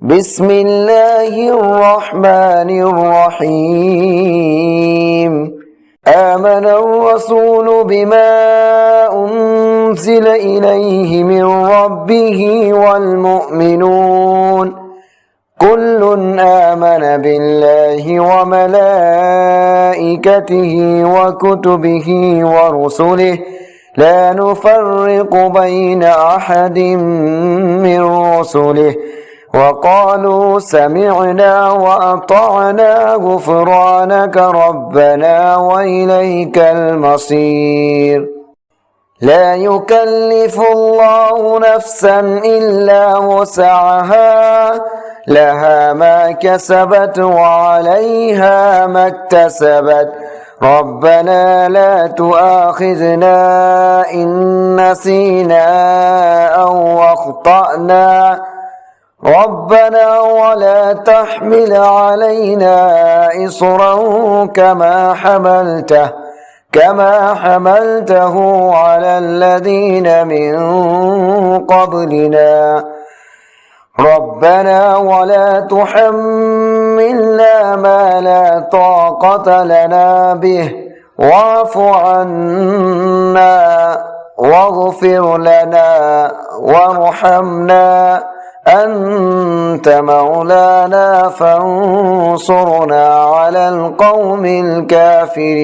بسم الله الرحمن الرحيم آمن الرسول بما أنزل إليه من ربه والمؤمنون كل آمن بالله وملائكته وكتبه ورسله لا نفرق بين أحد من رسله وقالوا سمعنا وأطعنا غفرانك ربنا وإليك المصير لا يكلف الله نفسا إلا وسعها لها ما كسبت وعليها ما اكتسبت ربنا لا تؤاخذنا إن نسينا أو أخطأنا ربنا ولا تحمل علينا إصرا كما حملته على الذين من قبلنا ربنا ولا تحملنا ما لا طاقة لنا به واعف عنا واغفر لنا وارحمنا أنت مولانا فانصرنا على القوم الكافرين